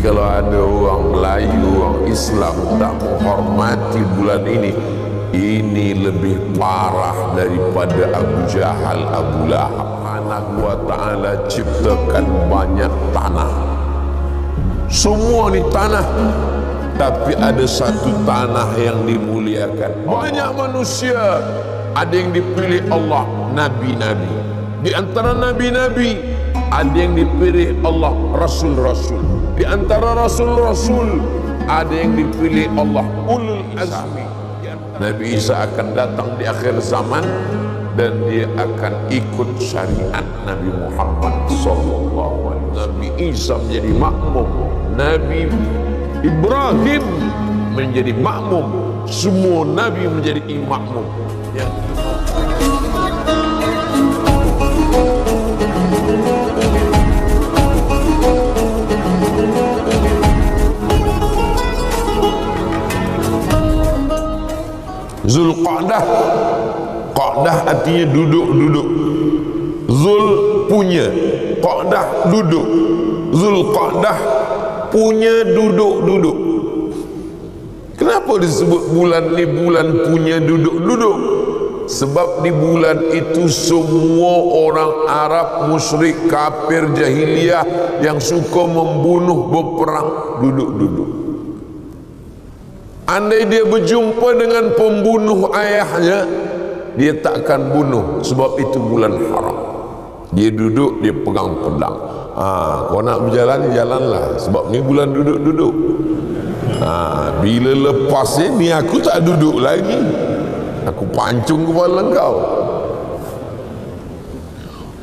kalau ada orang Melayu, orang Islam tak menghormati bulan ini lebih parah daripada Abu Jahal, Abu Lahab. Subhanahu wa ta'ala ciptakan banyak tanah, semua ni tanah, tapi ada satu tanah yang dimuliakan. Banyak manusia, ada yang dipilih Allah, nabi-nabi. Di antara nabi-nabi ada yang dipilih Allah, rasul-rasul. Di antara rasul-rasul ada yang dipilih Allah, ulul azmi. Nabi Isa akan datang di akhir zaman dan dia akan ikut syariat Nabi Muhammad sallallahu alaihi wasallam. Nabi Isa menjadi makmum, Nabi Ibrahim menjadi makmum, semua nabi menjadi makmum. Ya. Zulqa'dah, Qa'dah artinya duduk-duduk. Zul punya, Qa'dah duduk. Zulqa'dah punya duduk-duduk. Kenapa disebut bulan ni bulan punya duduk-duduk? Sebab di bulan itu semua orang Arab, musyrik, kafir, jahiliyah yang suka membunuh, berperang, duduk-duduk. Andai dia berjumpa dengan pembunuh ayahnya, dia tak akan bunuh, sebab itu bulan haram. Dia duduk, dia pegang pedang. Kau nak berjalan, jalanlah, sebab ni bulan duduk-duduk. Bila lepas ni aku tak duduk lagi, aku pancung kepala kau.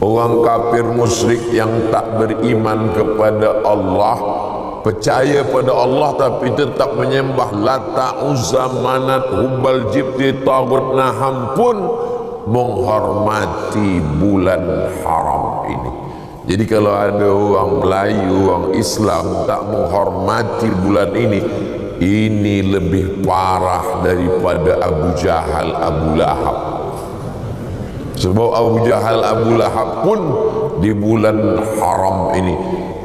Orang kafir musyrik yang tak beriman kepada Allah, percaya pada Allah tapi tetap menyembah Lata, Uzza, Manat, Hubal, Jibti, Tagut, Naham pun menghormati bulan haram ini. Jadi kalau ada orang Melayu, orang Islam tak menghormati bulan ini lebih parah daripada Abu Jahal, Abu Lahab. Sebab Abu Jahal, Abu Lahab pun di bulan haram ini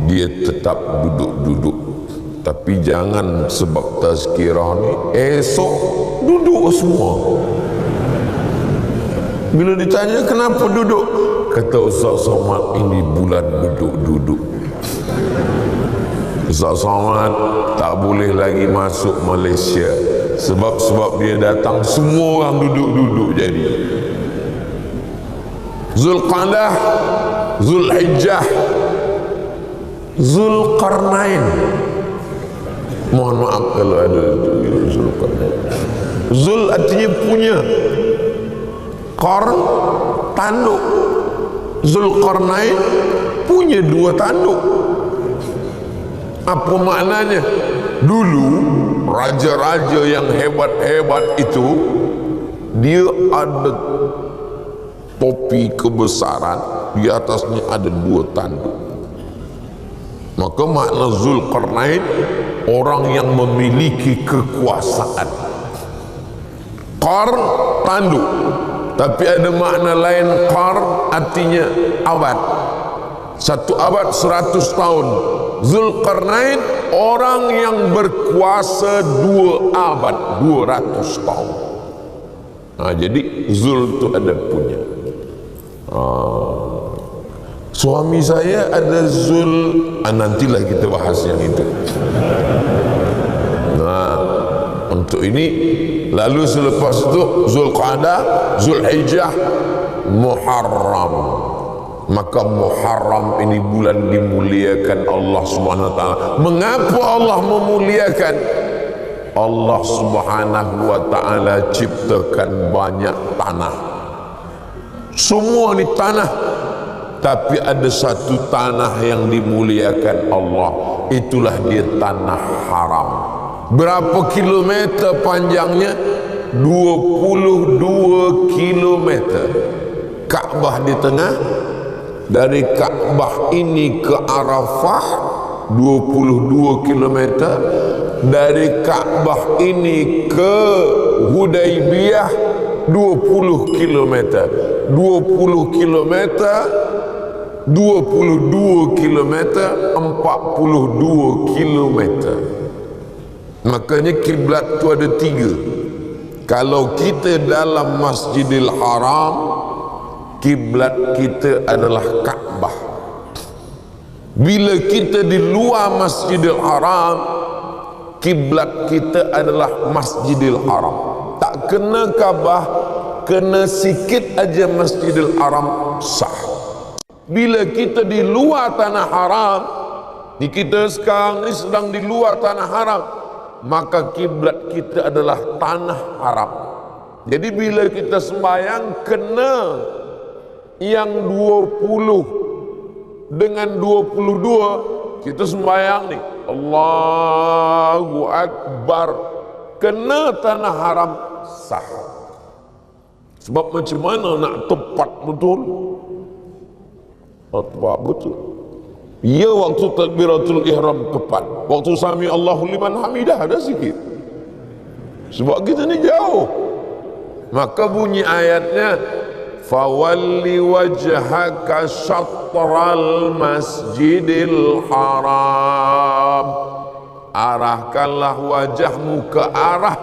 dia tetap duduk-duduk. Tapi jangan sebab tazkirah ni esok duduk semua. Bila ditanya kenapa duduk, kata Ustaz Somad, ini bulan duduk-duduk. Ustaz Somad tak boleh lagi masuk Malaysia sebab dia datang semua orang duduk-duduk jadi. Zulqa'dah, Zulhijjah, Zulqarnain. Mohon maaf kalau ada Zulqarnain. Zul artinya punya, Qarn tanduk. Zulqarnain punya dua tanduk. Apa maknanya? Dulu raja-raja yang hebat-hebat itu dia ada topi kebesaran, di atasnya ada dua tanduk. Maka makna Zulqarnain orang yang memiliki kekuasaan. Qarn tanduk, tapi ada makna lain. Qarn artinya abad, satu abad 100 tahun. Zulqarnain orang yang berkuasa 2 abad, 200 tahun. Jadi Zul itu ada punya. Suami saya ada Zul, nantilah kita bahas yang itu. Untuk ini, lalu selepas itu Zulqa'dah, Zulhijjah, Muharram. Maka Muharram ini bulan dimuliakan Allah Subhanahu wa taala. Mengapa Allah memuliakan? Allah Subhanahu wa taala ciptakan banyak tanah. Semua ni tanah, tapi ada satu tanah yang dimuliakan Allah, itulah dia tanah haram. Berapa kilometer panjangnya? 22 kilometer. Kaabah di tengah. Dari Kaabah ini ke Arafah 22 kilometer. Dari Kaabah ini ke Hudaibiyah 20 kilometer. 20 kilometer 22 kilometer, 42 kilometer. Makanya kiblat itu ada 3. Kalau kita dalam Masjidil Haram, kiblat kita adalah Ka'bah. Bila kita di luar Masjidil Haram, kiblat kita adalah Masjidil Haram. Tak kena Ka'bah, kena sikit aja Masjidil Haram sah. Bila kita di luar tanah haram, ni kita sekarang ni sedang di luar tanah haram, maka kiblat kita adalah tanah haram. Jadi bila kita sembahyang, kena yang 20 dengan 22, kita sembahyang ni Allahu Akbar, kena tanah haram sah. Sebab macam mana nak tepat betul? Tepat betul. Ya, waktu takbiratul ihram tepat, waktu sami Allahu liman hamidah ada sikit, sebab kita ni jauh. Maka bunyi ayatnya, fawalli wajhaka syatral masjidil haram, arahkanlah wajahmu ke arah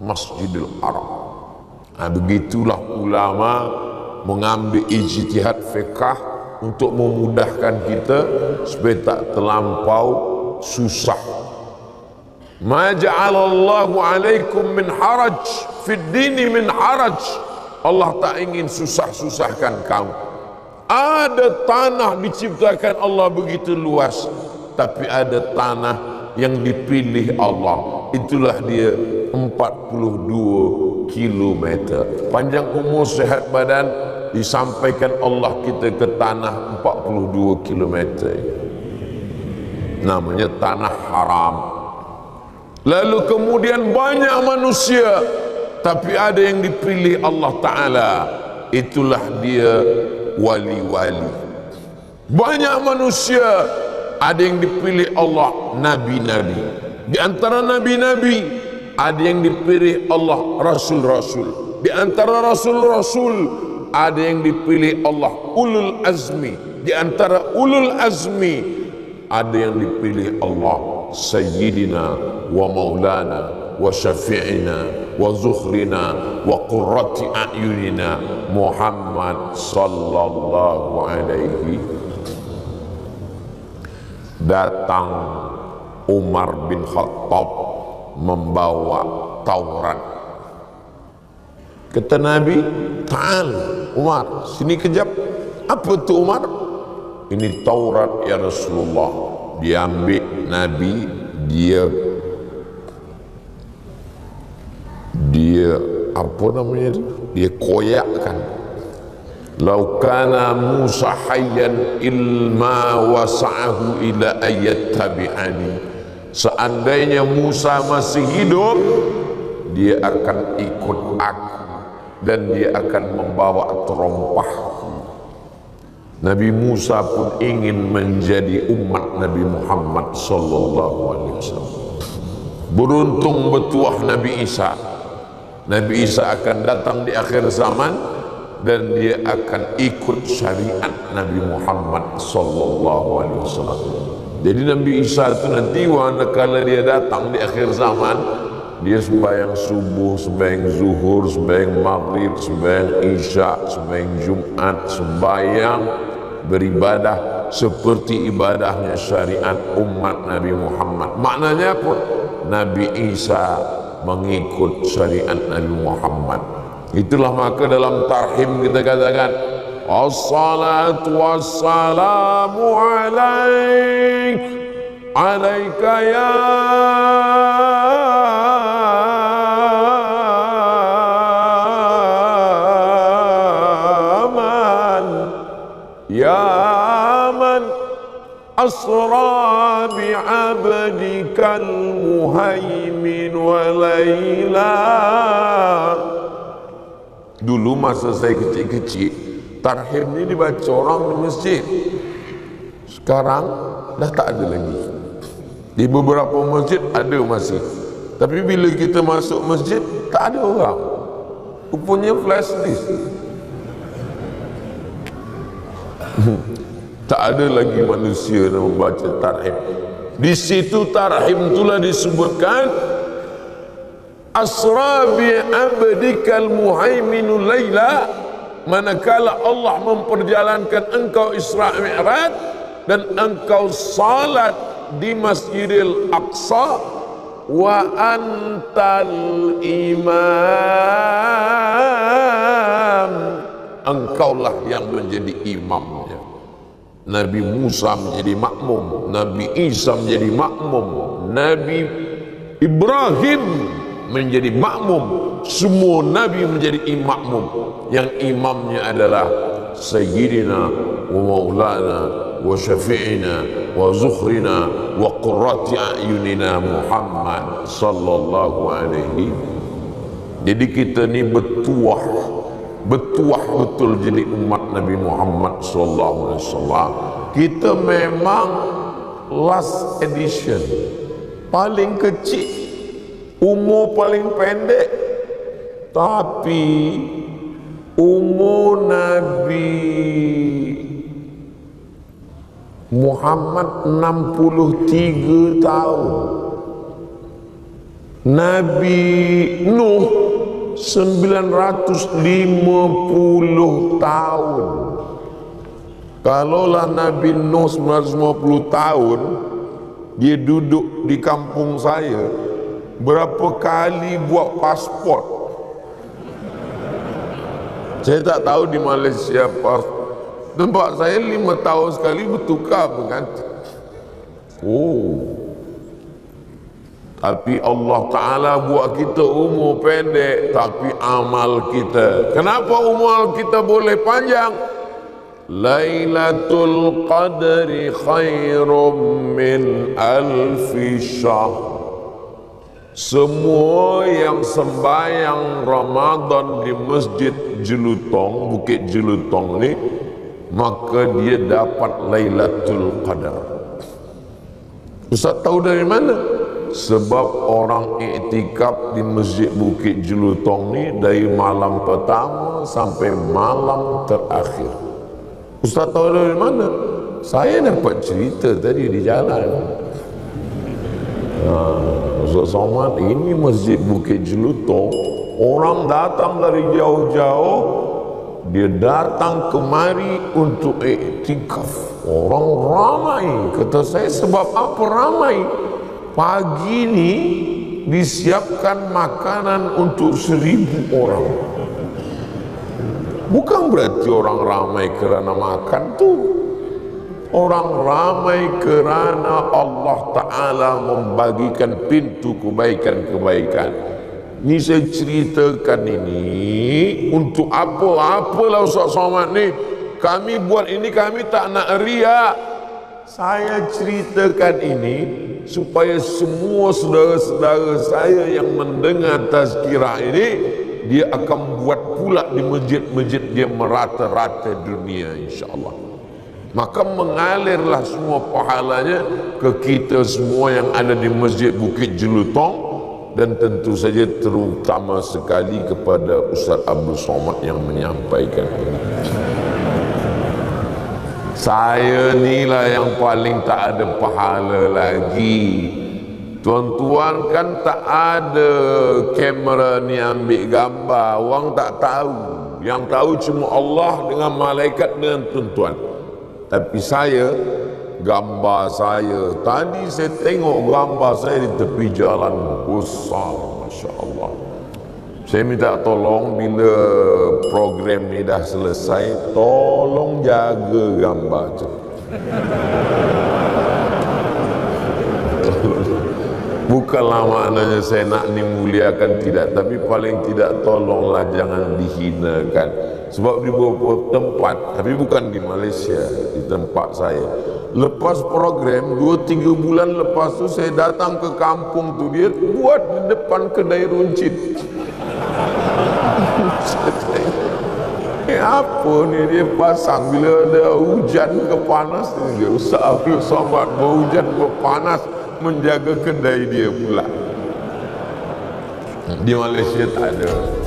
Masjidil Haram. Begitulah ulama mengambil ijtihad fiqh untuk memudahkan kita supaya tak terlampau susah. Ma ja'alallahu alaikum min haraj fid dini min haraj. Allah tak ingin susah-susahkan kamu. Ada tanah diciptakan Allah begitu luas, tapi ada tanah yang dipilih Allah, itulah dia 42 kilometer. Panjang umur sehat badan, disampaikan Allah kita ke tanah 42 kilometer, namanya tanah haram. Lalu kemudian banyak manusia, tapi ada yang dipilih Allah Ta'ala, itulah dia wali-wali. Banyak manusia, ada yang dipilih Allah, nabi-nabi. Di antara nabi-nabi, ada yang dipilih Allah, rasul-rasul. Di antara rasul-rasul, ada yang dipilih Allah, ulul azmi. Di antara ulul azmi, ada yang dipilih Allah, sayyidina wa maulana wa syafi'ina wa zuhrina wa qurrati a'yunina Muhammad sallallahu alaihi. Datang Umar bin Khattab membawa Taurat. Kata Nabi, ta'al Umar, sini kejap. Apa tu Umar? Ini Taurat ya Rasulullah. Diambil Nabi, dia apa namanya itu? Dia koyakkan. Lau kana Musa hayyan ilma wasa'ahu ila ayat tabi'ani. Seandainya Musa masih hidup, dia akan ikut aku dan dia akan membawa terompah. Nabi Musa pun ingin menjadi umat Nabi Muhammad sallallahu alaihi wasallam. Beruntung bertuah Nabi Isa. Nabi Isa akan datang di akhir zaman dan dia akan ikut syariat Nabi Muhammad sallallahu alaihi wasallam. Jadi Nabi Isa itu nanti manakala dia datang di akhir zaman, dia sembahyang subuh, sembahyang zuhur, sembahyang maghrib, sembahyang isya, sembahyang Jumat, sembahyang beribadah seperti ibadahnya syariat umat Nabi Muhammad. Maknanya apa? Nabi Isa mengikut syariat Nabi Muhammad. Itulah maka dalam tarhim kita katakan, as-salatu wassalamu alaik, alaika ya asra bi'abdikal muhaimin wa layla. Dulu masa saya kecil-kecil, tarhim ini dibaca orang di masjid. Sekarang dah tak ada lagi. Di beberapa masjid ada masih, tapi bila kita masuk masjid tak ada orang. Rupanya flash disk. Tak ada lagi manusia yang membaca tarhim. Di situ tarhim itulah disebutkan asra bi abdikal muhaiminul laila, manakala Allah memperjalankan engkau Isra Mi'raj dan engkau salat di Masjidil Aqsa, wa antal imam, engkaulah yang menjadi imamnya. Nabi Musa menjadi makmum, Nabi Isa menjadi makmum, Nabi Ibrahim menjadi makmum, semua Nabi menjadi makmum. Yang imamnya adalah Sayyidina wa Maulana wa Syafi'ina wa Zukhrina wa Qurrati A'yunina Muhammad sallallahu alaihi. Jadi kita ni bertuah betul jadi umat Nabi Muhammad sallallahu alaihi wasallam. Kita memang last edition, paling kecil, umur paling pendek, tapi umur Nabi Muhammad 63 tahun, Nabi Nuh 950 tahun. Kalaulah Nabi Nuh 950 tahun, dia duduk di kampung saya, berapa kali buat pasport? Saya tak tahu di Malaysia tempat saya 5 tahun sekali bertukar pengganti. Tapi Allah Ta'ala buat kita umur pendek, tapi amal kita, kenapa umur kita boleh panjang? Lailatul Qadri khairum min alfi syahr. Semua yang sembahyang Ramadan di Masjid Jelutong, Bukit Jelutong ni, maka dia dapat Lailatul Qadar. Ustaz tahu dari mana? Sebab orang iktikaf di Masjid Bukit Jelutong ni dari malam pertama sampai malam terakhir. Ustaz tahu dari mana? Saya dapat cerita tadi di jalan. Ustaz Somad, ini Masjid Bukit Jelutong, orang datang dari jauh-jauh, dia datang kemari untuk iktikaf. Orang ramai. Kata saya, sebab apa ramai? Pagi ni disiapkan makanan untuk 1000 orang. Bukan berarti orang ramai kerana makan tu. Orang ramai kerana Allah Ta'ala membagikan pintu kebaikan-kebaikan. Ini saya ceritakan ini untuk apa-apalah Ustaz Somad ni. Kami buat ini, kami tak nak riak. Saya ceritakan ini supaya semua saudara-saudara saya yang mendengar tazkirah ini, dia akan buat pula di masjid-masjid dia merata-rata dunia, insya-Allah. Maka mengalirlah semua pahalanya ke kita semua yang ada di Masjid Bukit Jelutong, dan tentu saja terutama sekali kepada Ustaz Abdul Somad yang menyampaikan ini. Saya inilah yang paling tak ada pahala lagi. Tuan-tuan kan tak ada kamera ni ambil gambar, orang tak tahu. Yang tahu cuma Allah dengan malaikat dengan tuan-tuan. Tapi saya, gambar saya, tadi saya tengok gambar saya di tepi jalan besar, Masya Allah. Saya minta tolong bila program ni dah selesai, tolong jaga gambar tu. Bukanlah maknanya saya nak ni muliakan, tidak, tapi paling tidak tolonglah jangan dihinakan. Sebab di beberapa tempat, tapi bukan di Malaysia, di tempat saya, lepas program 2-3 bulan lepas tu saya datang ke kampung tu, dia buat di depan kedai runcit. Apa ni dia pasang bila ada hujan ke panas ni, dia Ustaz Abdul Somad berhujan berpanas menjaga kedai dia pula. Di Malaysia tak ada.